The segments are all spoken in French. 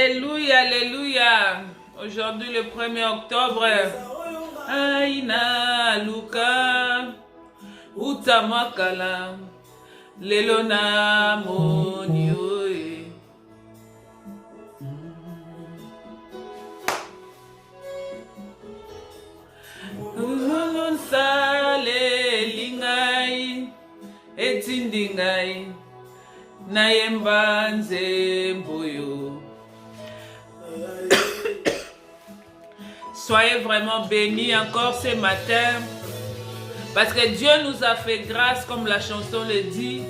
Alléluia, alléluia. Aujourd'hui, le 1er octobre. Aina Luka Utamakala Lelona Monioe. Sale lingai etindingai nayemba nzemboyo. Soyez vraiment bénis encore ce matin parce que Dieu nous a fait grâce comme la chanson le dit.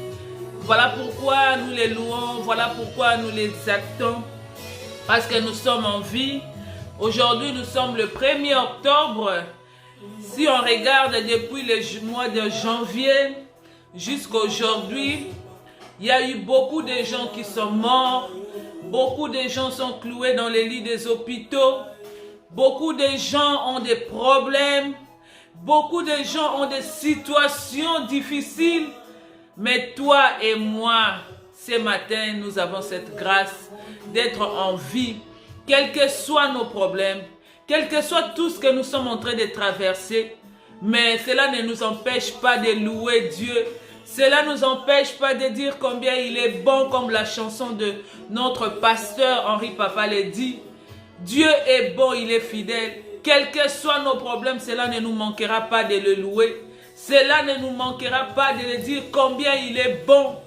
Voilà pourquoi nous les louons, voilà pourquoi nous les actons, parce que nous sommes en vie. Aujourd'hui nous sommes le 1er octobre. Si on regarde depuis le mois de janvier jusqu'à aujourd'hui, il y a eu beaucoup de gens qui sont morts, beaucoup de gens sont cloués dans les lits des hôpitaux, beaucoup de gens ont des problèmes, beaucoup de gens ont des situations difficiles. Mais toi et moi, ce matin, nous avons cette grâce d'être en vie, quels que soient nos problèmes, quel que soit tout ce que nous sommes en train de traverser. Mais cela ne nous empêche pas de louer Dieu. Cela ne nous empêche pas de dire combien il est bon, comme la chanson de notre pasteur Henri Papa le dit. Dieu est bon, il est fidèle. Quels que soient nos problèmes, cela ne nous manquera pas de le louer. Cela ne nous manquera pas de le dire combien il est bon.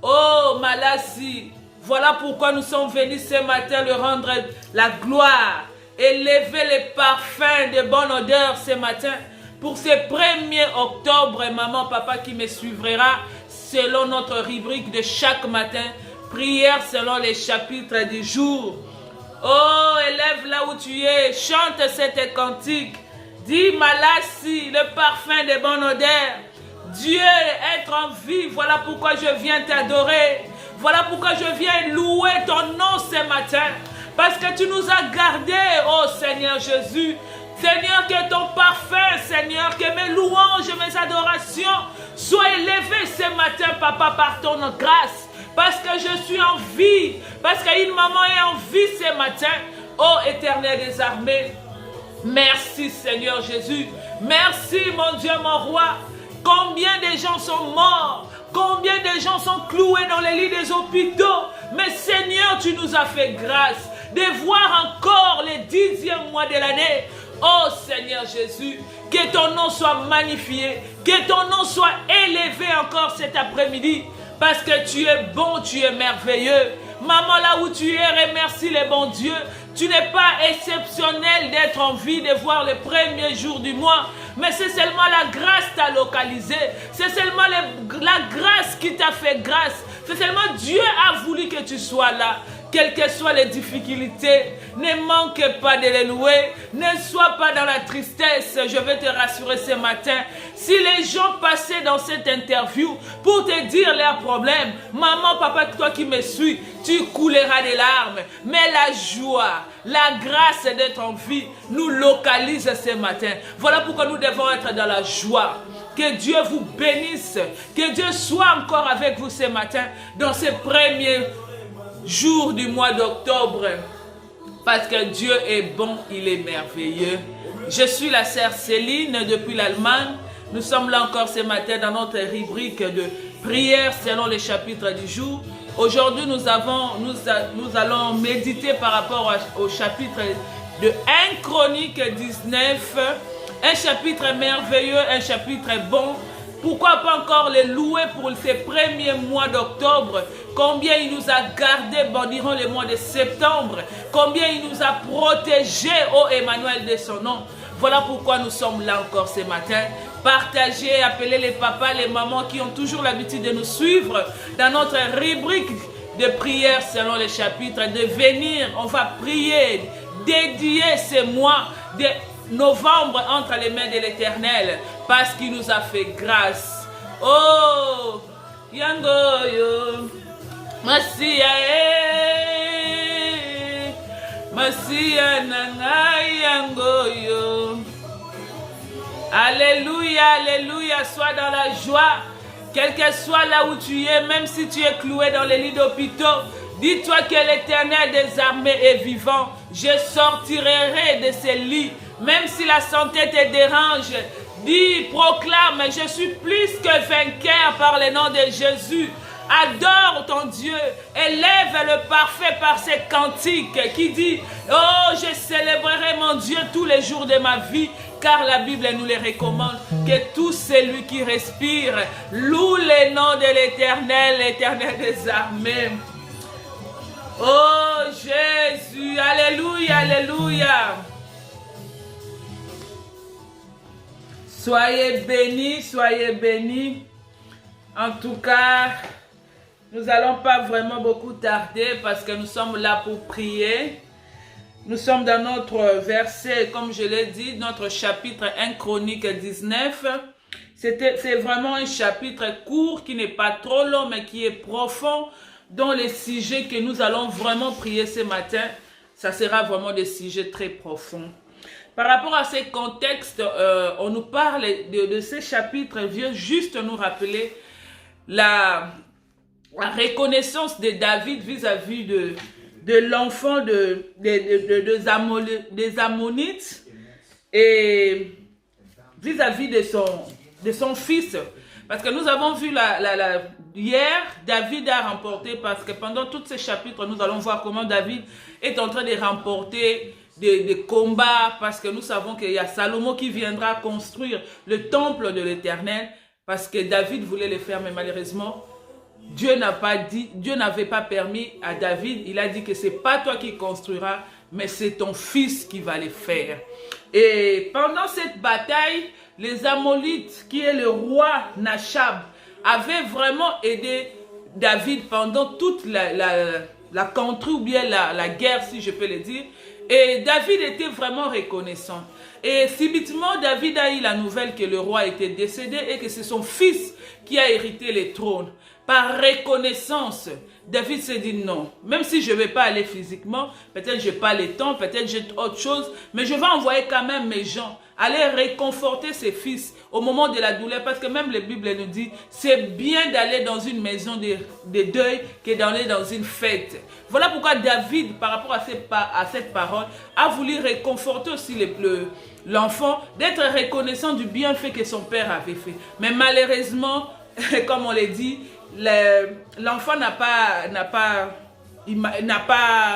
Oh Malassi, voilà pourquoi nous sommes venus ce matin lui rendre la gloire. Élever les parfums de bonne odeur ce matin pour ce 1er octobre, maman, papa qui me suivra selon notre rubrique de chaque matin, prière selon les chapitres du jour. Oh, élève là où tu es, chante cette cantique, dis Malassi, le parfum de bonne odeur. Dieu, être en vie, voilà pourquoi je viens t'adorer, voilà pourquoi je viens louer ton nom ce matin. Parce que tu nous as gardés, oh Seigneur Jésus. Seigneur, que ton parfum, Seigneur, que mes louanges, mes adorations soient élevées ce matin, Papa, par ton grâce. Parce que je suis en vie, parce qu'une maman est en vie ce matin. Oh Éternel des armées, merci Seigneur Jésus. Merci mon Dieu, mon roi. Combien de gens sont morts? Combien de gens sont cloués dans les lits des hôpitaux? Mais Seigneur, tu nous as fait grâce de voir encore le 10e mois de l'année. Oh Seigneur Jésus, que ton nom soit magnifié, que ton nom soit élevé encore cet après-midi, parce que tu es bon, tu es merveilleux. Maman, là où tu es, remercie le bon Dieu. Tu n'es pas exceptionnel d'être en vie, de voir le 1er jour du mois, mais c'est seulement la grâce qui t'a localisé. C'est seulement la grâce qui t'a fait grâce. C'est seulement Dieu a voulu que tu sois là. Quelles que soient les difficultés, ne manque pas de les louer, ne sois pas dans la tristesse. Je vais te rassurer ce matin. Si les gens passaient dans cette interview pour te dire leurs problèmes, maman, papa, toi qui me suis, tu couleras des larmes. Mais la joie, la grâce d'être en vie nous localise ce matin. Voilà pourquoi nous devons être dans la joie. Que Dieu vous bénisse, que Dieu soit encore avec vous ce matin dans ces premiers jour du mois d'octobre, parce que Dieu est bon, il est merveilleux. Je suis la sœur Céline depuis l'Allemagne. Nous sommes là encore ce matin dans notre rubrique de prière selon les chapitres du jour. Aujourd'hui, nous allons méditer par rapport au chapitre de 1 Chronique 19, un chapitre merveilleux, un chapitre bon. Pourquoi pas encore les louer pour ces premiers mois d'octobre? Combien il nous a gardés durant le mois de septembre. Combien il nous a protégés, ô Emmanuel de son nom. Voilà pourquoi nous sommes là encore ce matin. Partagez, appelez les papas, les mamans qui ont toujours l'habitude de nous suivre dans notre rubrique de prière selon les chapitres. De venir, on va prier, dédier ces mois de novembre entre les mains de l'Éternel, parce qu'il nous a fait grâce. Oh, Yangoyo, Masia, Masia Nanga Yangoyo. Alléluia, alléluia, sois dans la joie, quel que soit là où tu es, même si tu es cloué dans les lits d'hôpitaux. Dis-toi que l'Éternel des armées est vivant. Je sortirai de ces lits. Même si la santé te dérange, dis, proclame, je suis plus que vainqueur par le nom de Jésus. Adore ton Dieu, élève le parfait par ses cantiques qui dit, oh, je célébrerai mon Dieu tous les jours de ma vie, car la Bible nous les recommande, que tout celui qui respire loue le nom de l'Éternel, l'Éternel des armées. Oh Jésus, alléluia, alléluia. Soyez bénis, soyez bénis. En tout cas, nous n'allons pas vraiment beaucoup tarder parce que nous sommes là pour prier. Nous sommes dans notre verset, comme je l'ai dit, notre chapitre 1 Chronique 19. C'est vraiment un chapitre court qui n'est pas trop long mais qui est profond. Dans les sujets que nous allons vraiment prier ce matin, ça sera vraiment des sujets très profonds. Par rapport à ces contextes, on nous parle de ces chapitres, vient juste nous rappeler la reconnaissance de David vis-à-vis de l'enfant des Ammonites et vis-à-vis de son fils. Parce que nous avons vu hier, David a remporté, parce que pendant tous ces chapitres, nous allons voir comment David est en train de remporter des combats, parce que nous savons qu'il y a Salomon qui viendra construire le temple de l'Éternel, parce que David voulait le faire, mais malheureusement, Dieu n'avait pas permis à David. Il a dit que ce n'est pas toi qui construiras, mais c'est ton fils qui va le faire. Et pendant cette bataille, les Ammonites, qui est le roi Nachab, avaient vraiment aidé David pendant toute la contrée ou bien la guerre, si je peux le dire. Et David était vraiment reconnaissant. Et subitement, David a eu la nouvelle que le roi était décédé et que c'est son fils qui a hérité le trône. Par reconnaissance, David s'est dit non, même si je ne vais pas aller physiquement, peut-être je n'ai pas le temps, peut-être j'ai autre chose, mais je vais envoyer quand même mes gens aller réconforter ses fils au moment de la douleur, parce que même la Bible nous dit, c'est bien d'aller dans une maison de deuil que d'aller dans une fête. Voilà pourquoi David, par rapport à cette parole, a voulu réconforter aussi l'enfant, d'être reconnaissant du bienfait que son père avait fait. Mais malheureusement, comme on l'a dit, l'enfant n'a pas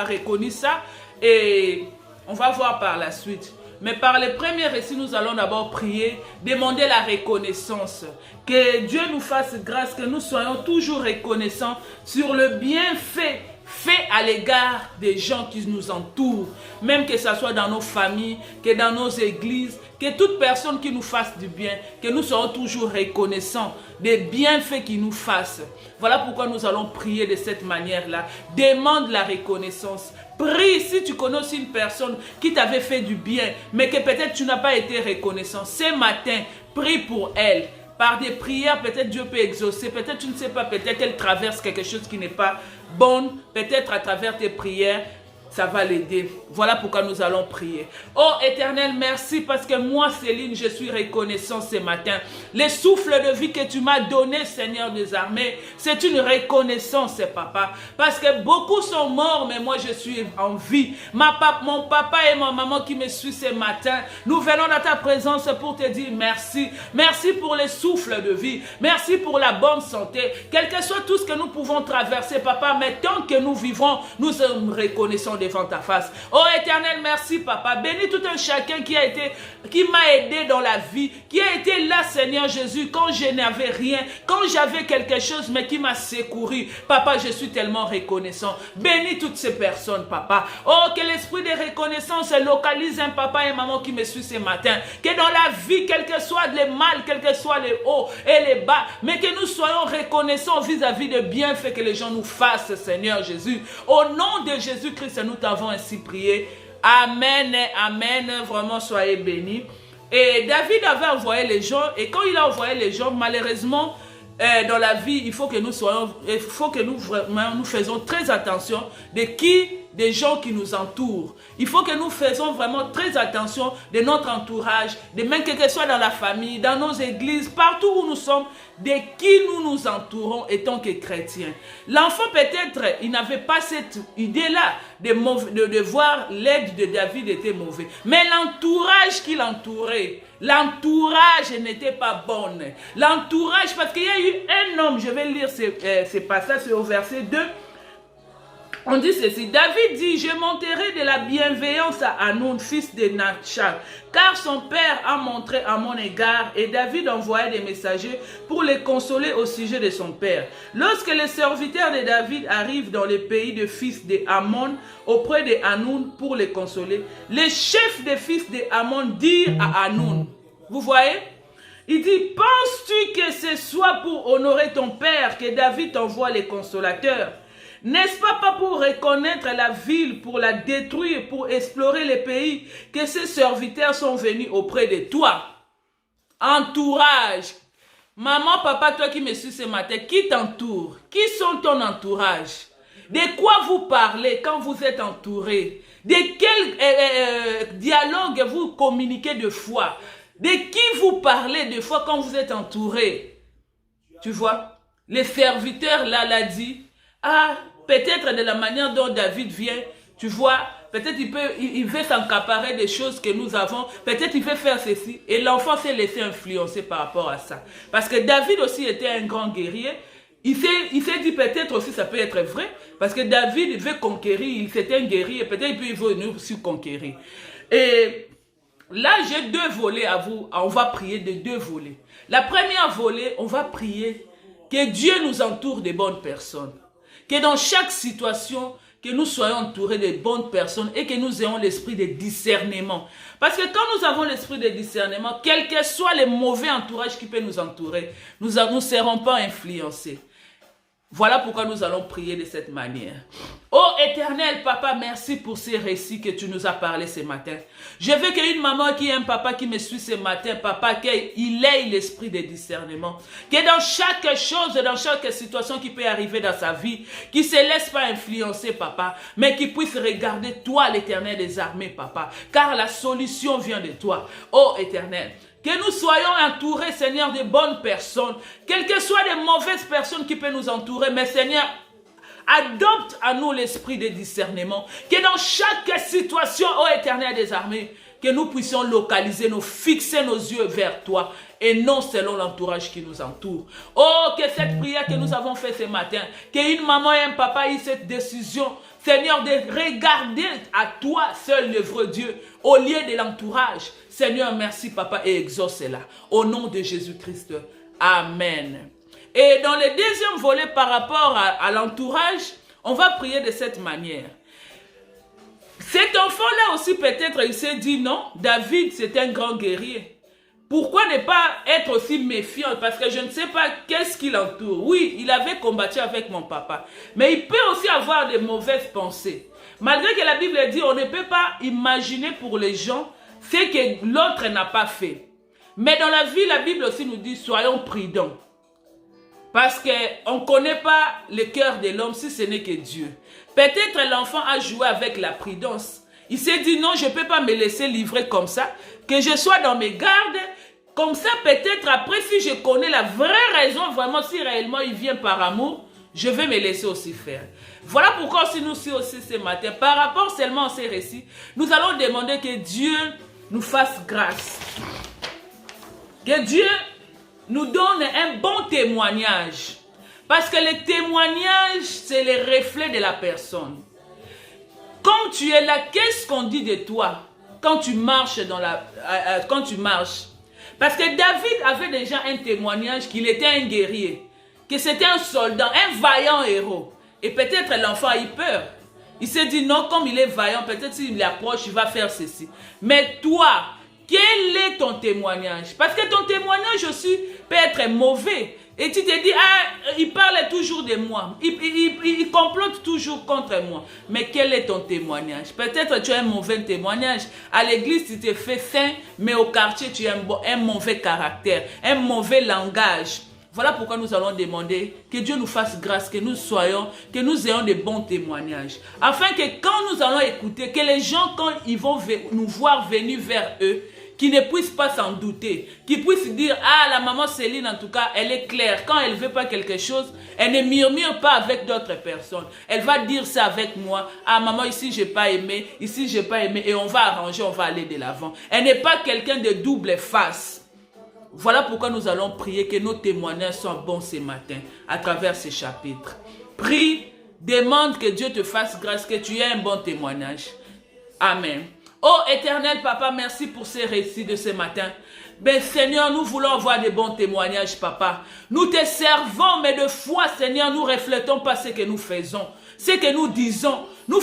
reconnu ça, et on va voir par la suite. Mais par les premiers récits, nous allons d'abord prier, demander la reconnaissance. Que Dieu nous fasse grâce, que nous soyons toujours reconnaissants sur le bienfait fait à l'égard des gens qui nous entourent. Même que ce soit dans nos familles, que dans nos églises, que toute personne qui nous fasse du bien, que nous soyons toujours reconnaissants des bienfaits qu'il nous fasse. Voilà pourquoi nous allons prier de cette manière-là. Demande la reconnaissance. Prie si tu connais aussi une personne qui t'avait fait du bien, mais que peut-être tu n'as pas été reconnaissant. Ce matin, prie pour elle. Par des prières, peut-être Dieu peut exaucer. Peut-être tu ne sais pas, peut-être elle traverse quelque chose qui n'est pas bon. Peut-être à travers tes prières, ça va l'aider. Voilà pourquoi nous allons prier. Oh Éternel, merci parce que moi, Céline, je suis reconnaissant ce matin. Les souffles de vie que tu m'as donné, Seigneur des armées, c'est une reconnaissance, Papa. Parce que beaucoup sont morts, mais moi, je suis en vie. Mon papa et ma maman qui me suivent ce matin, nous venons dans ta présence pour te dire merci. Merci pour les souffles de vie. Merci pour la bonne santé. Quel que soit tout ce que nous pouvons traverser, Papa, mais tant que nous vivons, nous sommes reconnaissants devant ta face. Oh Éternel, merci Papa. Bénis tout un chacun qui m'a aidé dans la vie, qui a été là, Seigneur Jésus, quand je n'avais rien, quand j'avais quelque chose, mais qui m'a secouru. Papa, je suis tellement reconnaissant. Bénis toutes ces personnes, Papa. Oh, que l'esprit de reconnaissance localise un papa et maman qui me suit ce matin. Que dans la vie, quel que soit les mal, quel que soit les hauts et les bas, mais que nous soyons reconnaissants vis-à-vis des bienfaits que les gens nous fassent, Seigneur Jésus. Au nom de Jésus-Christ, nous t'avons ainsi prié. Amen, amen. Vraiment, soyez bénis. Et David avait envoyé les gens, et quand il a envoyé les gens, malheureusement, dans la vie, il faut que nous faisons très attention de qui des gens qui nous entourent. Il faut que nous fassions vraiment très attention de notre entourage, de même que ce soit dans la famille, dans nos églises, partout où nous sommes, de qui nous nous entourons étant que chrétiens. L'enfant peut-être, il n'avait pas cette idée-là de voir l'aide de David était mauvais. Mais l'entourage qui l'entourait, l'entourage n'était pas bon. L'entourage, parce qu'il y a eu un homme, je vais lire ce passage au verset 2. On dit ceci, David dit, je monterai de la bienveillance à Hanoun, fils de Natchal, car son père a montré à mon égard, et David envoya des messagers pour les consoler au sujet de son père. Lorsque les serviteurs de David arrivent dans le pays de fils de Ammon, auprès de Hanoun pour les consoler, les chefs des fils de Ammon dirent à Hanoun, vous voyez? Il dit, penses-tu que ce soit pour honorer ton père que David t'envoie les consolateurs? N'est-ce pas pour reconnaître la ville, pour la détruire, pour explorer les pays, que ces serviteurs sont venus auprès de toi? Entourage. Maman, papa, toi qui me suis ce matin, qui t'entoure? Qui sont ton entourage? De quoi vous parlez quand vous êtes entouré? De quel dialogue vous communiquez de foi? De qui vous parlez de foi quand vous êtes entouré? Tu vois, les serviteurs là l'a dit. Ah, peut-être de la manière dont David vient, tu vois, peut-être il veut s'encaparer des choses que nous avons, peut-être il veut faire ceci, et l'enfant s'est laissé influencer par rapport à ça. Parce que David aussi était un grand guerrier, il s'est dit peut-être aussi ça peut être vrai, parce que David veut conquérir, c'était un guerrier, peut-être il veut nous aussi conquérir. Et là, j'ai deux volets à vous, on va prier de deux volets. La première volée, on va prier que Dieu nous entoure de bonnes personnes. Que dans chaque situation, que nous soyons entourés de bonnes personnes et que nous ayons l'esprit de discernement. Parce que quand nous avons l'esprit de discernement, quel que soit le mauvais entourage qui peut nous entourer, nous ne serons pas influencés. Voilà pourquoi nous allons prier de cette manière. Oh Éternel, Papa, merci pour ces récits que tu nous as parlé ce matin. Je veux qu'une maman qui a un papa qui me suit ce matin, Papa, qu'il ait l'esprit de discernement. Que dans chaque chose, dans chaque situation qui peut arriver dans sa vie, qu'il ne se laisse pas influencer, Papa, mais qu'il puisse regarder toi, l'Éternel des armées, Papa. Car la solution vient de toi. Oh Éternel, que nous soyons entourés, Seigneur, de bonnes personnes, quelles que soient les mauvaises personnes qui peuvent nous entourer, mais Seigneur, adopte à nous l'esprit de discernement, que dans chaque situation, ô Éternel des armées, que nous puissions localiser, nous fixer nos yeux vers toi et non selon l'entourage qui nous entoure. Oh, que cette prière que nous avons faite ce matin, qu'une maman et un papa aient cette décision, Seigneur, de regarder à toi seul le vrai Dieu au lieu de l'entourage. Seigneur, merci Papa et exauce cela. Au nom de Jésus-Christ. Amen. Et dans le deuxième volet par rapport à l'entourage, on va prier de cette manière. Cet enfant-là aussi peut-être il s'est dit non, David c'est un grand guerrier. Pourquoi ne pas être aussi méfiant? Parce que je ne sais pas qu'est-ce qui l'entoure. Oui, il avait combattu avec mon papa. Mais il peut aussi avoir de mauvaises pensées. Malgré que la Bible dit on ne peut pas imaginer pour les gens ce que l'autre n'a pas fait. Mais dans la vie, la Bible aussi nous dit soyons prudents. Parce qu'on ne connaît pas le cœur de l'homme si ce n'est que Dieu. Peut-être l'enfant a joué avec la prudence. Il s'est dit non, je ne peux pas me laisser livrer comme ça. Que je sois dans mes gardes. Comme ça, peut-être après, si je connais la vraie raison, vraiment, si réellement il vient par amour, je vais me laisser aussi faire. Voilà pourquoi si nous sommes aussi ce matin, par rapport seulement à ces récits, nous allons demander que Dieu nous fasse grâce. Que Dieu nous donne un bon témoignage. Parce que le témoignage, c'est le reflet de la personne. Quand tu es là, qu'est-ce qu'on dit de toi quand tu marches quand tu marches? Parce que David avait déjà un témoignage qu'il était un guerrier, que c'était un soldat, un vaillant héros. Et peut-être l'enfant a eu peur. Il s'est dit non, comme il est vaillant, peut-être s'il l'approche, il va faire ceci. Mais toi, quel est ton témoignage? Parce que ton témoignage aussi peut être mauvais. Et tu te dis, ah, il parle toujours de moi. Il complote toujours contre moi. Mais quel est ton témoignage? Peut-être tu as un mauvais témoignage. À l'église, tu te fais saint, mais au quartier, tu as un mauvais caractère, un mauvais langage. Voilà pourquoi nous allons demander que Dieu nous fasse grâce, que nous ayons de bons témoignages. Afin que quand nous allons écouter, que les gens, quand ils vont nous voir venir vers eux, qui ne puissent pas s'en douter, qui puissent dire, ah, la maman Céline, en tout cas, elle est claire. Quand elle ne veut pas quelque chose, elle ne murmure pas avec d'autres personnes. Elle va dire ça avec moi. Ah, maman, ici, je n'ai pas aimé, ici, je n'ai pas aimé, et on va arranger, on va aller de l'avant. Elle n'est pas quelqu'un de double face. Voilà pourquoi nous allons prier que nos témoignages soient bons ce matin, à travers ces chapitres. Prie, demande que Dieu te fasse grâce, que tu aies un bon témoignage. Amen. Oh éternel Papa, merci pour ces récits de ce matin. Ben Seigneur, nous voulons avoir de bons témoignages, Papa. Nous te servons, mais de foi, Seigneur, nous reflétons pas ce que nous faisons. Ce que nous disons, nous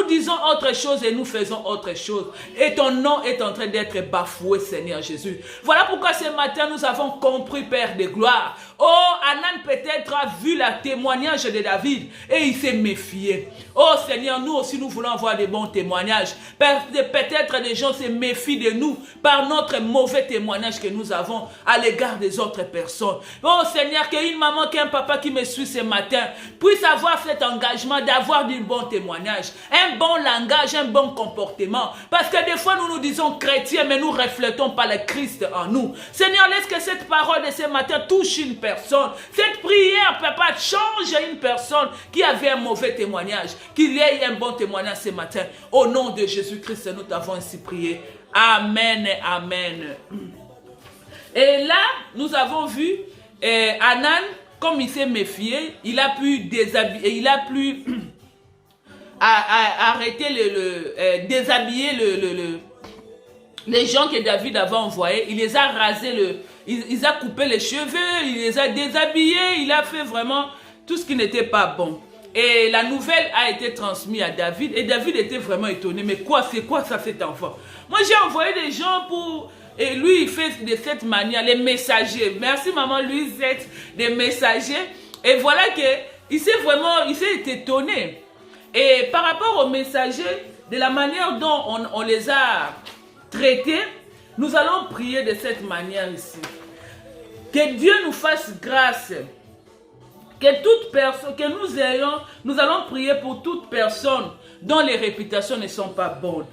disons autre chose et nous faisons autre chose. Et ton nom est en train d'être bafoué, Seigneur Jésus. Voilà pourquoi ce matin, nous avons compris, Père de gloire. Oh, Anan peut-être a vu le témoignage de David et il s'est méfié. Oh Seigneur, nous aussi, nous voulons avoir de bons témoignages. Peut-être des gens se méfient de nous par notre mauvais témoignage que nous avons à l'égard des autres personnes. Oh Seigneur, qu'une maman, qu'un papa qui me suit ce matin puisse avoir cet engagement d'avoir du bon témoignage, un bon langage, un bon comportement. Parce que des fois, nous nous disons chrétiens, mais nous ne reflétons pas le Christ en nous. Seigneur, laisse que cette parole de ce matin touche une personne. Cette prière, Papa, change une personne qui avait un mauvais témoignage, qu'il ait un bon témoignage ce matin. Au nom de Jésus-Christ, nous t'avons ainsi prié. Amen, amen. Et là, nous avons vu Anan, comme il s'est méfié, il a pu déshabiller, il a pu arrêter déshabiller les gens que David avait envoyés. Il les a rasés, il a coupé les cheveux, il les a déshabillés, il a fait vraiment tout ce qui n'était pas bon. Et la nouvelle a été transmise à David et David était vraiment étonné. Mais c'est quoi ça cet enfant? Moi j'ai envoyé des gens pour... Et lui, il fait de cette manière, les messagers. Merci maman Louisette, des messagers. Et voilà qu'il s'est étonné. Et par rapport aux messagers, de la manière dont on les a traités, nous allons prier de cette manière ici. Que Dieu nous fasse grâce. Que toute personne, que nous allons prier pour toute personne dont les réputations ne sont pas bonnes,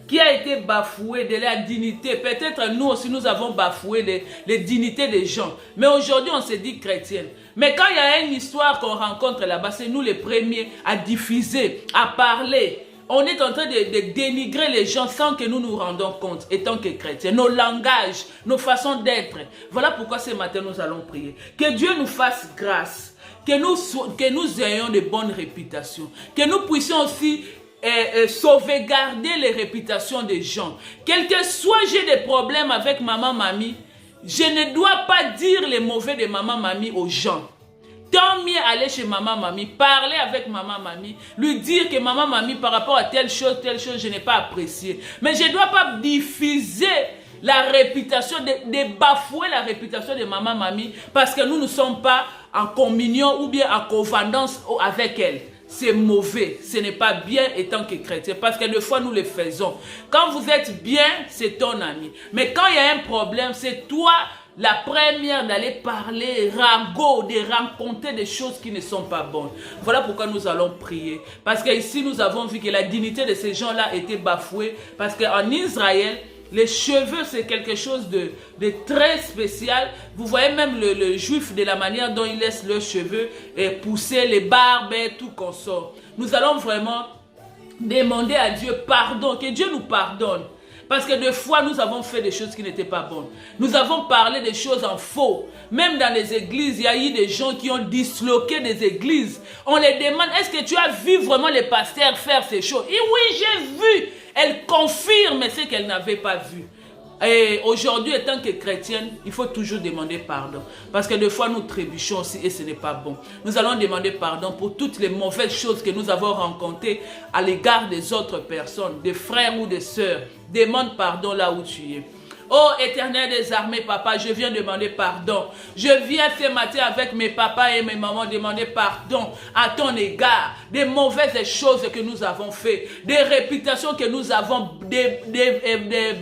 qui a été bafoué de la dignité. Peut-être nous aussi nous avons bafoué les dignités des gens. Mais aujourd'hui on se dit chrétienne. Mais quand il y a une histoire qu'on rencontre là-bas, c'est nous les premiers à diffuser, à parler. On est en train de dénigrer les gens sans que nous nous rendons compte, étant que chrétiens. Nos langages, nos façons d'être. Voilà pourquoi ce matin nous allons prier. Que Dieu nous fasse grâce. Que nous ayons de bonnes réputations. Que nous puissions aussi sauvegarder les réputations des gens. Quel que soit j'ai des problèmes avec maman, mamie, je ne dois pas dire les mauvais de maman, mamie aux gens. Tant mieux aller chez maman, mamie, parler avec maman, mamie, lui dire que maman, mamie, par rapport à telle chose, je n'ai pas apprécié. Mais je ne dois pas diffuser la réputation, de bafouer la réputation de maman, mamie, parce que nous ne sommes pas en communion ou bien en covendance avec elle. C'est mauvais, ce n'est pas bien étant que chrétien, parce que des fois nous le faisons. Quand vous êtes bien, c'est ton ami. Mais quand il y a un problème, c'est toi la première d'aller parler, de raconter des choses qui ne sont pas bonnes. Voilà pourquoi nous allons prier. Parce qu'ici nous avons vu que la dignité de ces gens-là était bafouée. Parce qu'en Israël, les cheveux, c'est quelque chose de très spécial. Vous voyez même le juif, de la manière dont il laisse leurs cheveux pousser, les barbes et tout qu'on sort. Nous allons vraiment demander à Dieu pardon, que Dieu nous pardonne. Parce que des fois, nous avons fait des choses qui n'étaient pas bonnes. Nous avons parlé des choses en faux. Même dans les églises, il y a eu des gens qui ont disloqué des églises. On les demande, est-ce que tu as vu vraiment les pasteurs faire ces choses? Et oui, j'ai vu. Elle confirme ce qu'elle n'avait pas vu. Et aujourd'hui, étant que chrétienne, il faut toujours demander pardon. Parce que des fois, nous trébuchons aussi et ce n'est pas bon. Nous allons demander pardon pour toutes les mauvaises choses que nous avons rencontrées à l'égard des autres personnes, des frères ou des sœurs. Demande pardon là où tu es. Oh Éternel des armées, papa, je viens demander pardon. Je viens ce matin avec mes papas et mes mamans demander pardon à ton égard. Des mauvaises choses que nous avons fait, des réputations que nous avons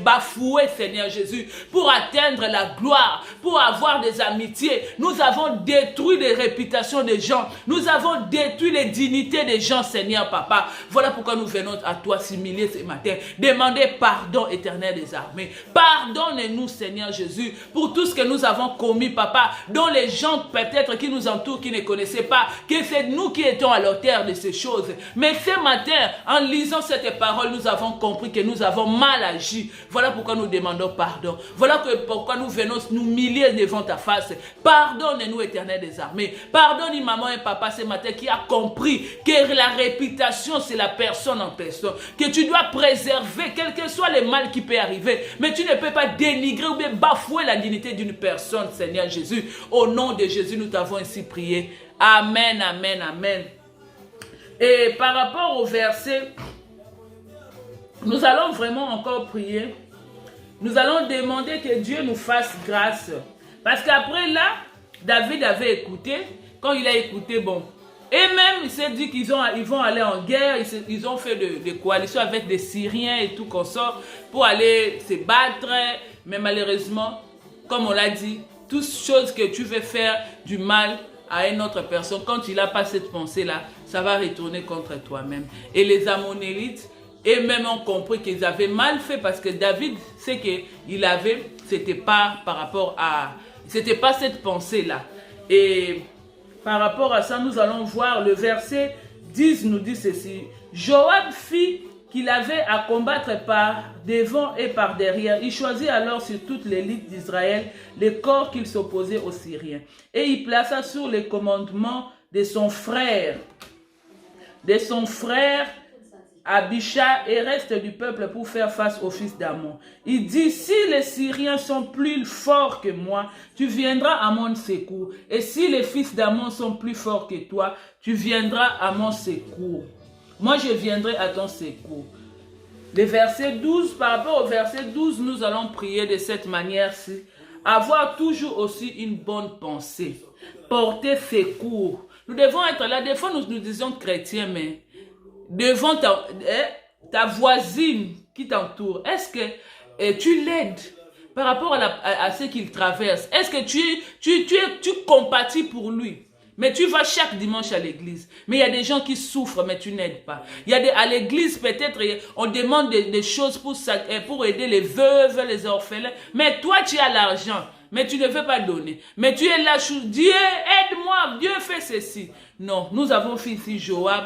bafouées, Seigneur Jésus, pour atteindre la gloire, pour avoir des amitiés. Nous avons détruit les réputations des gens. Nous avons détruit les dignités des gens, Seigneur, papa. Voilà pourquoi nous venons à toi s'humilier ce matin. Demander pardon, Éternel des armées. Pardonne-nous, Seigneur Jésus, pour tout ce que nous avons commis, papa, dont les gens peut-être qui nous entourent, qui ne connaissaient pas, que c'est nous qui étions à l'auteur de ces choses. Mais ce matin, en lisant cette parole, nous avons compris que nous avons mal agi. Voilà pourquoi nous demandons pardon. Voilà pourquoi nous venons nous humilier devant ta face. Pardonne-nous, Éternel des armées. Pardonne maman et papa ce matin qui a compris que la réputation, c'est la personne en personne. Que tu dois préserver, quel que soit le mal qui peut arriver. Mais tu ne peux pas dénigrer ou bien bafouer la dignité d'une personne, Seigneur Jésus. Au nom de Jésus, nous t'avons ainsi prié. Amen, amen, amen. Et par rapport au verset, nous allons vraiment encore prier. Nous allons demander que Dieu nous fasse grâce. Parce qu'après là, David avait écouté. Quand il a écouté, bon. Et même, il s'est dit qu'ils vont aller en guerre. Ils ont fait des coalitions avec des Syriens et tout qu'on sort pour aller se battre. Mais malheureusement, comme on l'a dit, toutes choses que tu veux faire du mal à une autre personne, quand il n'a pas cette pensée-là, ça va retourner contre toi-même. Et les Ammonélites, et même ont compris qu'ils avaient mal fait parce que David, c'est qu'il avait, c'était pas par rapport à, c'était pas cette pensée-là. Et par rapport à ça, nous allons voir le verset 10 nous dit ceci. Joab fit qu'il avait à combattre par devant et par derrière. Il choisit alors sur toute l'élite d'Israël les corps qu'il s'opposait aux Syriens. Et il plaça sur les commandements de son frère Abisha et reste du peuple pour faire face aux fils d'Ammon. Il dit, si les Syriens sont plus forts que moi, tu viendras à mon secours. Et si les fils d'Ammon sont plus forts que toi, tu viendras à mon secours. Moi, je viendrai à ton secours. Le verset 12, par rapport au verset 12, nous allons prier de cette manière-ci. Avoir toujours aussi une bonne pensée. Porter secours. Nous devons être là. Des fois, nous disons chrétiens, mais devant ta voisine qui t'entoure, est-ce que tu l'aides par rapport à ce qu'il traverse? Est-ce que tu compatis pour lui? Mais tu vas chaque dimanche à l'église. Mais il y a des gens qui souffrent, mais tu n'aides pas. Il y a à l'église, peut-être, on demande des choses pour aider les veuves, les orphelins. Mais toi, tu as l'argent. Mais tu ne veux pas donner. Mais tu es là, Dieu, aide-moi, Dieu fait ceci. Non, nous avons fait ici Joab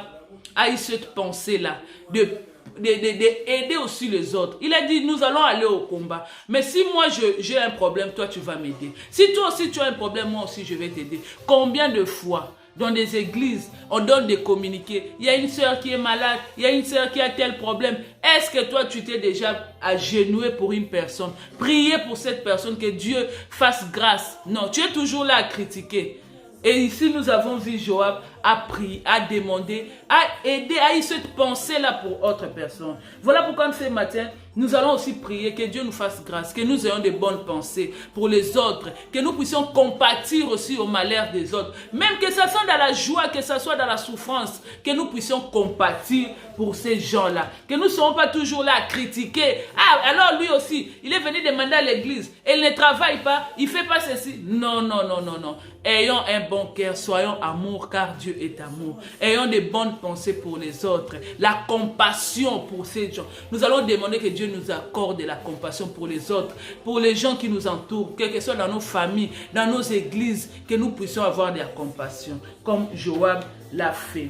a eu cette pensée-là d'aider aussi les autres. Il a dit, nous allons aller au combat. Mais si moi j'ai un problème, toi tu vas m'aider. Si toi aussi tu as un problème, moi aussi je vais t'aider. Combien de fois dans des églises, on donne des communiqués. Il y a une sœur qui est malade, il y a une sœur qui a tel problème. Est-ce que toi tu t'es déjà agenouillé pour une personne? Prier pour cette personne, que Dieu fasse grâce. Non, tu es toujours là à critiquer. Et ici, nous avons vu Joab a prié, a demandé, a aidé, a eu cette pensée-là pour autre personne. Voilà pourquoi ce matin, nous allons aussi prier que Dieu nous fasse grâce, que nous ayons de bonnes pensées pour les autres, que nous puissions compatir aussi au malheur des autres. Même que ce soit dans la joie, que ce soit dans la souffrance, que nous puissions compatir pour ces gens-là. Que nous ne soyons pas toujours là à critiquer. Ah, alors lui aussi, il est venu demander à l'église, il ne travaille pas, il ne fait pas ceci. Non, non, non, non, non. Ayons un bon cœur, soyons amour, car Dieu est amour. Ayons de bonnes pensées pour les autres, la compassion pour ces gens. Nous allons demander que Dieu nous accorde la compassion pour les autres, pour les gens qui nous entourent, quel que soit dans nos familles, dans nos églises, que nous puissions avoir de la compassion, comme Joab l'a fait.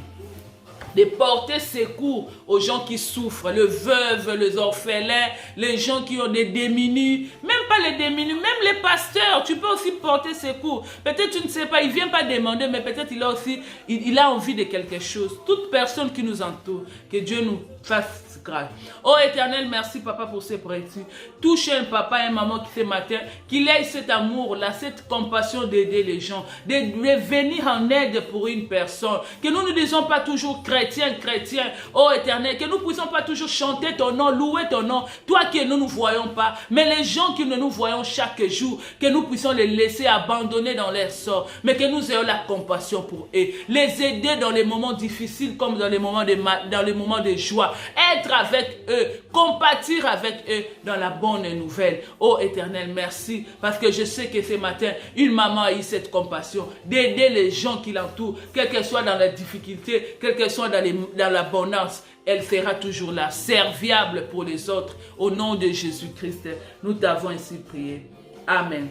De porter secours aux gens qui souffrent, les veuves, les orphelins, les gens qui ont des démunis, même pas les démunis, même les pasteurs, tu peux aussi porter secours. Peut-être tu ne sais pas, il ne vient pas demander, mais peut-être il a aussi, il a envie de quelque chose. Toute personne qui nous entoure, que Dieu nous fasse grâce. Oh Éternel, merci papa pour ces précis. Touche un papa et un maman qui ce matin, qu'il ait cet amour-là, cette compassion d'aider les gens, de venir en aide pour une personne. Que nous ne disons pas toujours chrétiens, chrétiens, oh Éternel, que nous ne puissions pas toujours chanter ton nom, louer ton nom, toi que nous ne voyons pas, mais les gens que nous voyons chaque jour, que nous puissions les laisser abandonner dans leur sort, mais que nous ayons la compassion pour eux, les aider dans les moments difficiles comme dans les moments de joie, être avec eux, compatir avec eux dans la bonne nouvelle. Oh Éternel, merci, parce que je sais que ce matin, une maman a eu cette compassion d'aider les gens qui l'entourent, quel que soit dans la difficulté, quel que soit dans l'abondance. Elle sera toujours là, serviable pour les autres. Au nom de Jésus-Christ, nous t'avons ainsi prié. Amen.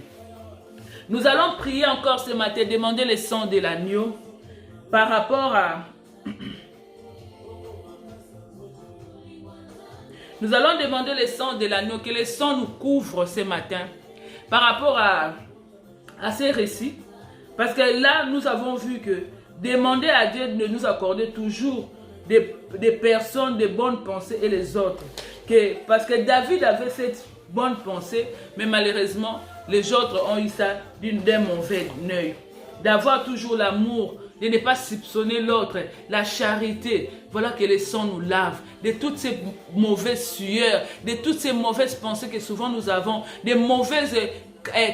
Nous allons prier encore ce matin, demander le sang de l'agneau par rapport à... Nous allons demander le sang de l'agneau, que le sang nous couvre ce matin par rapport à ces récits. Parce que là, nous avons vu que demander à Dieu de nous accorder toujours des personnes de bonnes pensées et les autres. Parce que David avait cette bonne pensée, mais malheureusement, les autres ont eu ça d'un mauvais œil. D'avoir toujours l'amour, de ne pas soupçonner l'autre, la charité. Voilà que le sang nous lave de toutes ces mauvaises sueurs, de toutes ces mauvaises pensées que souvent nous avons, des mauvaises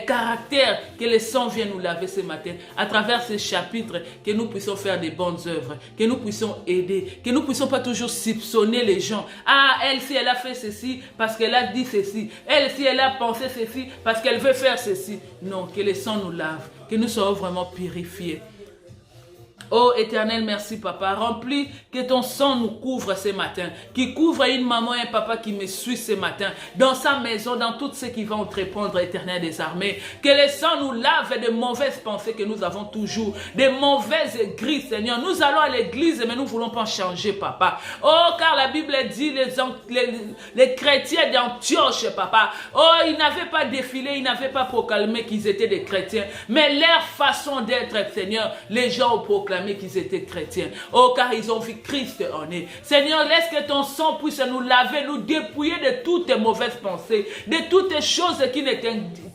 caractère, que le sang vienne nous laver ce matin à travers ces chapitres, que nous puissions faire des bonnes œuvres, que nous puissions aider, que nous ne puissions pas toujours soupçonner les gens. Ah, elle si elle a fait ceci parce qu'elle a dit ceci, elle si elle a pensé ceci parce qu'elle veut faire ceci. Non, que le sang nous lave, que nous soyons vraiment purifiés. Oh Éternel, merci Papa. Remplis que ton sang nous couvre ce matin. Qui couvre une maman et un papa qui me suit ce matin. Dans sa maison, dans tout ce qui va entreprendre, Éternel des armées. Que le sang nous lave de mauvaises pensées que nous avons toujours. Des mauvaises grises, Seigneur. Nous allons à l'église, mais nous ne voulons pas changer, Papa. Oh, car la Bible dit les chrétiens d'Antioche, Papa. Oh, ils n'avaient pas défilé, ils n'avaient pas proclamé qu'ils étaient des chrétiens. Mais leur façon d'être, Seigneur, les gens ont proclamé qu'ils étaient chrétiens. Oh, car ils ont vu Christ en eux. Seigneur, laisse que ton sang puisse nous laver, nous dépouiller de toutes tes mauvaises pensées, de toutes les choses qui ne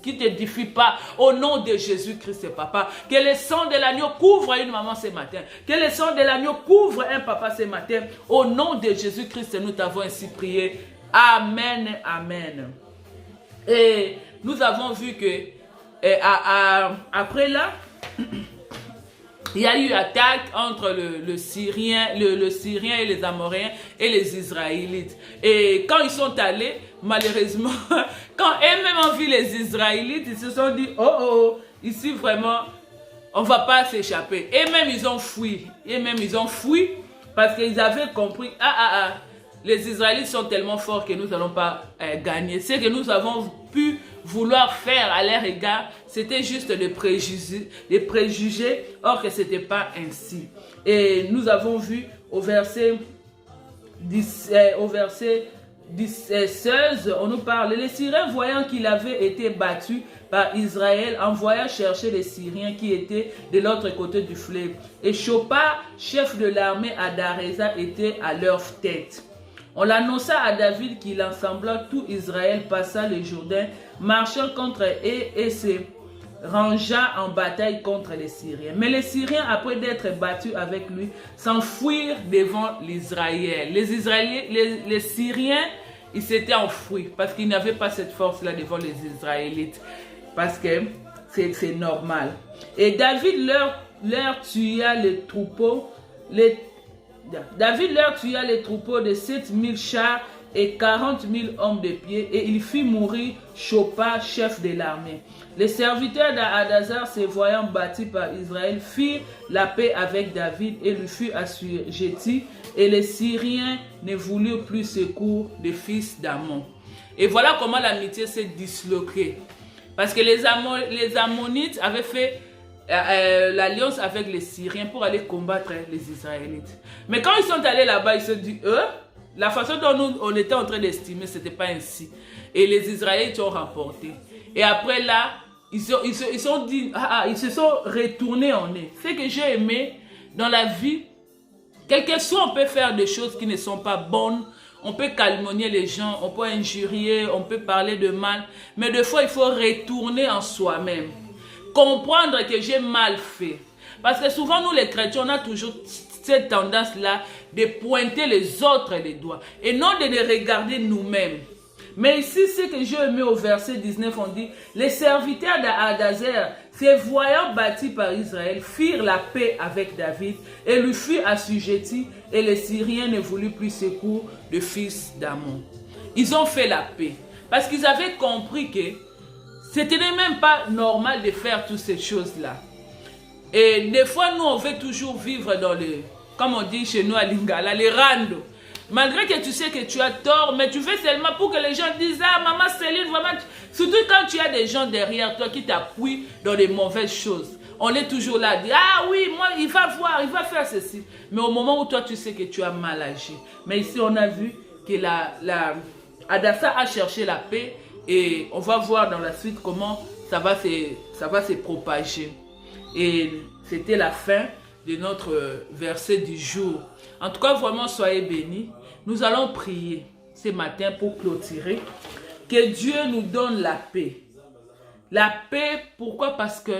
t'édifient pas. Au nom de Jésus-Christ, Papa. Que le sang de l'agneau couvre une maman ce matin. Que le sang de l'agneau couvre un papa ce matin. Au nom de Jésus-Christ, nous t'avons ainsi prié. Amen, amen. Et nous avons vu que après là, il y a eu attaque entre le Syrien et les Amoréens et les Israélites. Et quand ils sont allés, malheureusement, quand eux-mêmes ont vu les Israélites, ils se sont dit, oh, ici vraiment, on ne va pas s'échapper. Et même ils ont fui. Parce qu'ils avaient compris, les Israélites sont tellement forts que nous n'allons pas gagner. Ce que nous avons pu vouloir faire à leur égard, c'était juste des préjugés, or que ce n'était pas ainsi. Et nous avons vu au verset 16, on nous parle, les Syriens voyant qu'il avait été battu par Israël, envoya chercher les Syriens qui étaient de l'autre côté du fleuve. Et Chopa, chef de l'armée à Daréza, était à leur tête. On l'annonça à David qu'il ensembla tout Israël, passa le Jourdain, marcha contre eux et se rangea en bataille contre les Syriens. Mais les Syriens, après d'être battus avec lui, s'enfuirent devant l'Israël. Les Syriens, ils s'étaient enfuis parce qu'ils n'avaient pas cette force-là devant les Israélites. Parce que c'est normal. Et David leur tua les troupeaux, de 7000 chars et 40 000 hommes de pied, et il fit mourir Chopa, chef de l'armée. Les serviteurs d'Hadazar, se voyant battus par Israël, firent la paix avec David et lui furent assujettis, et les Syriens ne voulurent plus secours des fils d'Ammon. Et voilà comment l'amitié s'est disloquée. Parce que les Ammonites avaient fait l'alliance avec les Syriens pour aller combattre les Israélites. Mais quand ils sont allés là-bas, ils se sont dit, la façon dont on était en train d'estimer, ce n'était pas ainsi. Et les Israélites ont remporté. Et après là, ils se sont retournés en eux. Ce que j'ai aimé dans la vie, quel que soit, on peut faire des choses qui ne sont pas bonnes. On peut calomnier les gens, on peut injurier, on peut parler de mal. Mais des fois, il faut retourner en soi-même. Comprendre que j'ai mal fait. Parce que souvent, nous les chrétiens, on a toujours cette tendance-là de pointer les autres les doigts et non de les regarder nous-mêmes. Mais ici, ce que j'ai aimé au verset 19, on dit, les serviteurs d'Hadazer, se voyant bâtis par Israël, firent la paix avec David et lui furent assujettis, et les Syriens ne voulurent plus secours de fils d'Amon. Ils ont fait la paix parce qu'ils avaient compris que c'était même pas normal de faire toutes ces choses-là. Et des fois, nous, on veut toujours vivre dans le, comme on dit chez nous à Lingala, les rando. Malgré que tu sais que tu as tort, mais tu fais seulement pour que les gens disent « Ah, maman Céline, vraiment... » Surtout quand tu as des gens derrière toi qui t'appuient dans les mauvaises choses. On est toujours là à dire « Ah oui, moi, il va voir, il va faire ceci. » Mais au moment où toi, tu sais que tu as mal agi. Mais ici, on a vu que Hadassa a cherché la paix et on va voir dans la suite comment ça va se propager. Et c'était la fin de notre verset du jour. En tout cas, vraiment, soyez bénis. Nous allons prier ce matin pour clôturer. Que Dieu nous donne la paix. La paix, pourquoi? Parce que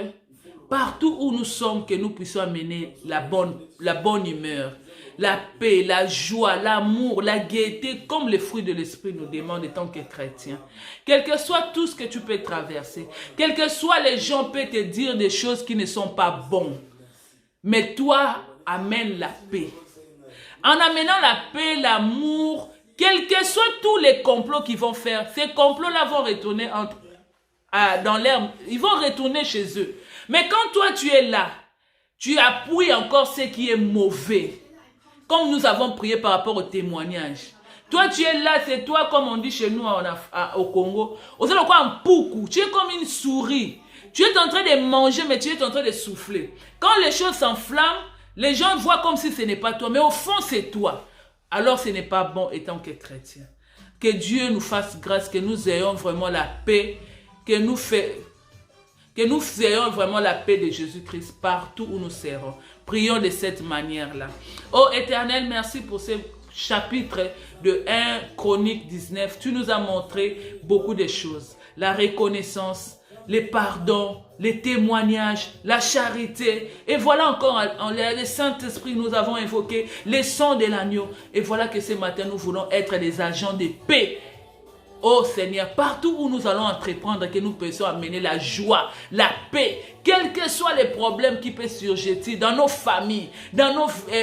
partout où nous sommes, que nous puissions amener la bonne humeur, la paix, la joie, l'amour, la gaieté, comme les fruits de l'esprit nous demandent en tant que chrétiens. Quel que soit tout ce que tu peux traverser, quel que soit les gens peuvent te dire des choses qui ne sont pas bonnes, mais toi, amène la paix. En amenant la paix, l'amour, quels que soient tous les complots qu'ils vont faire, ces complots-là vont retourner dans l'air, ils vont retourner chez eux. Mais quand toi tu es là, tu appuies encore ce qui est mauvais. Comme nous avons prié par rapport au témoignage. Toi tu es là, c'est toi comme on dit chez nous au Congo. Tu es comme une souris. Tu es en train de manger mais tu es en train de souffler. Quand les choses s'enflamment, les gens voient comme si ce n'est pas toi, mais au fond c'est toi. Alors ce n'est pas bon étant que chrétien. Que Dieu nous fasse grâce, que nous ayons vraiment la paix, que nous ayons vraiment la paix de Jésus-Christ partout où nous serons. Prions de cette manière-là. Oh Éternel, merci pour ce chapitre de 1 Chronique 19. Tu nous as montré beaucoup de choses. La reconnaissance, les pardons, les témoignages, la charité. Et voilà encore, le Saint-Esprit, nous avons invoqué les sons de l'agneau. Et voilà que ce matin, nous voulons être des agents de paix. Oh Seigneur, partout où nous allons entreprendre, que nous puissions amener la joie, la paix, quels que soient les problèmes qui peuvent surgir dans nos familles,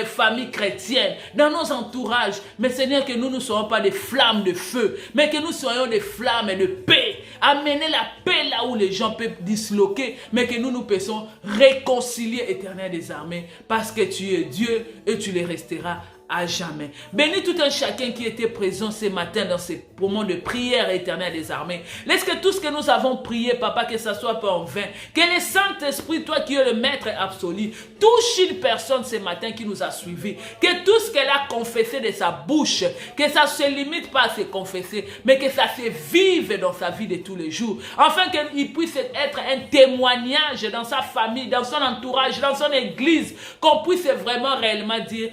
familles chrétiennes, dans nos entourages. Mais Seigneur, que nous ne soyons pas des flammes de feu, mais que nous soyons des flammes de paix. Amener la paix là où les gens peuvent disloquer, mais que nous puissions réconcilier, Éternel des armées, parce que tu es Dieu et tu le resteras à jamais. Bénis tout un chacun qui était présent ce matin dans ces moments de prière éternelle des armées. Laisse que tout ce que nous avons prié, Papa, que ça soit pas en vain. Que le Saint-Esprit, toi qui es le maître absolu, touche une personne ce matin qui nous a suivis. Que tout ce qu'elle a confessé de sa bouche, que ça ne se limite pas à se confesser, mais que ça se vive dans sa vie de tous les jours. Afin qu'il puisse être un témoignage dans sa famille, dans son entourage, dans son église, qu'on puisse vraiment réellement dire: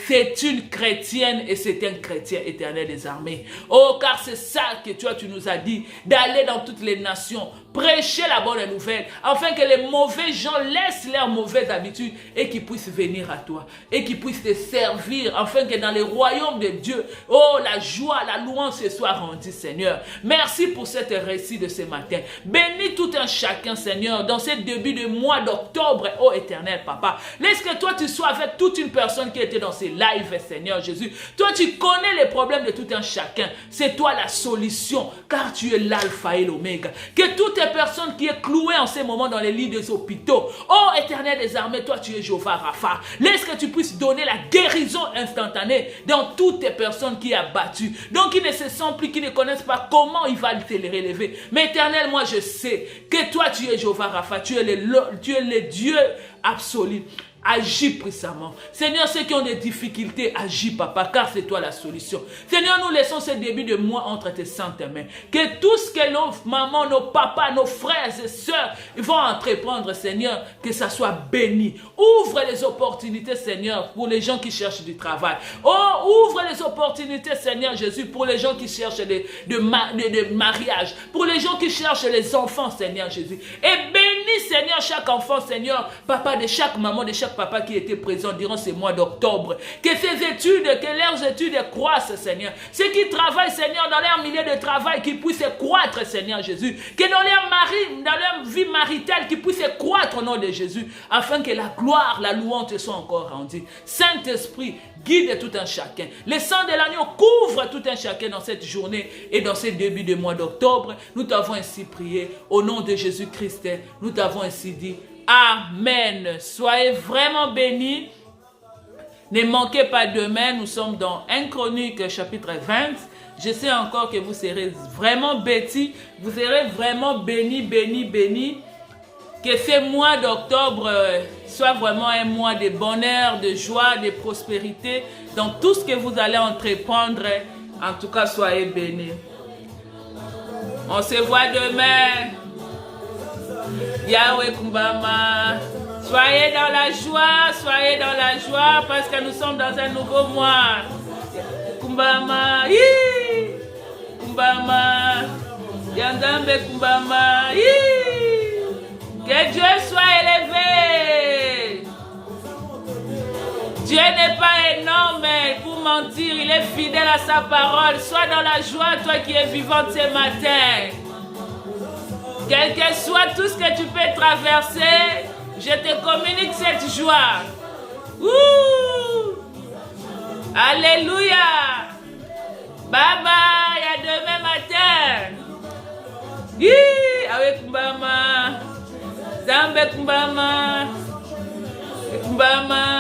c'est une chrétienne et c'est un chrétien éternel des armées. Oh, car c'est ça que tu nous as dit, d'aller dans toutes les nations, prêcher la bonne nouvelle, afin que les mauvais gens laissent leurs mauvaises habitudes et qu'ils puissent venir à toi, et qu'ils puissent te servir, afin que dans le royaume de Dieu, oh, la joie, la louange se soit rendue, Seigneur. Merci pour cet récit de ce matin. Bénis tout un chacun, Seigneur, dans ce début de mois d'octobre, oh éternel Papa. Laisse que toi tu sois avec toute une personne qui était dans ces lives, Seigneur Jésus. Toi tu connais les problèmes de tout un chacun. C'est toi la solution, car tu es l'alpha et l'oméga. Que toutes les personnes qui est clouées en ces moments dans les lits des hôpitaux, oh éternel des armées, toi tu es Jéhovah Rapha. Laisse que tu puisses donner la guérison instantanée dans toutes les personnes qui sont abattues, donc qui ne se sentent plus, qui ne connaissent pas comment il va te les relever. Mais éternel, moi je sais que toi tu es Jéhovah Rapha, tu es le Dieu absolu. Agis puissamment. Seigneur, ceux qui ont des difficultés, agis, Papa, car c'est toi la solution. Seigneur, nous laissons ce début de mois entre tes saintes mains. Que tout ce que nos mamans, nos papas, nos frères et sœurs vont entreprendre, Seigneur, que ça soit béni. Ouvre les opportunités, Seigneur, pour les gens qui cherchent du travail. Oh, ouvre les opportunités, Seigneur Jésus, pour les gens qui cherchent de mariage, pour les gens qui cherchent les enfants, Seigneur Jésus. Et bénis Bénis, Seigneur, chaque enfant, Seigneur, papa de chaque maman, de chaque papa qui était présent durant ces mois d'octobre. Que ces études, que leurs études croissent, Seigneur. Ceux qui travaillent, Seigneur, dans leur milieu de travail, qui puissent croître, Seigneur Jésus. Que dans leur vie maritale, qui puissent croître au nom de Jésus, afin que la gloire, la louange te soit encore rendue. Saint-Esprit, guide tout un chacun. Le sang de l'agneau couvre tout un chacun dans cette journée et dans ce début de mois d'octobre. Nous t'avons ainsi prié au nom de Jésus-Christ. Nous t'avons ainsi dit Amen. Soyez vraiment bénis. Ne manquez pas demain, nous sommes dans 1 Chronique chapitre 20. Je sais encore que vous serez vraiment bêtis, vous serez vraiment bénis, bénis, bénis. Que ce mois d'octobre soit vraiment un mois de bonheur, de joie, de prospérité. Dans tout ce que vous allez entreprendre, en tout cas, soyez bénis. On se voit demain. Yahweh Kumbama. Soyez dans la joie, parce que nous sommes dans un nouveau mois. Kumbama. Kumbama. Yandambe Kumbama. Que Dieu soit élevé. Dieu n'est pas énorme pour mentir, il est fidèle à sa parole. Sois dans la joie, toi qui es vivante ce matin. Quel que soit tout ce que tu peux traverser, je te communique cette joie. Ouh! Alléluia! Bye bye, à demain matin. Avec Mbama. Zambe Kumbama. Kumbama.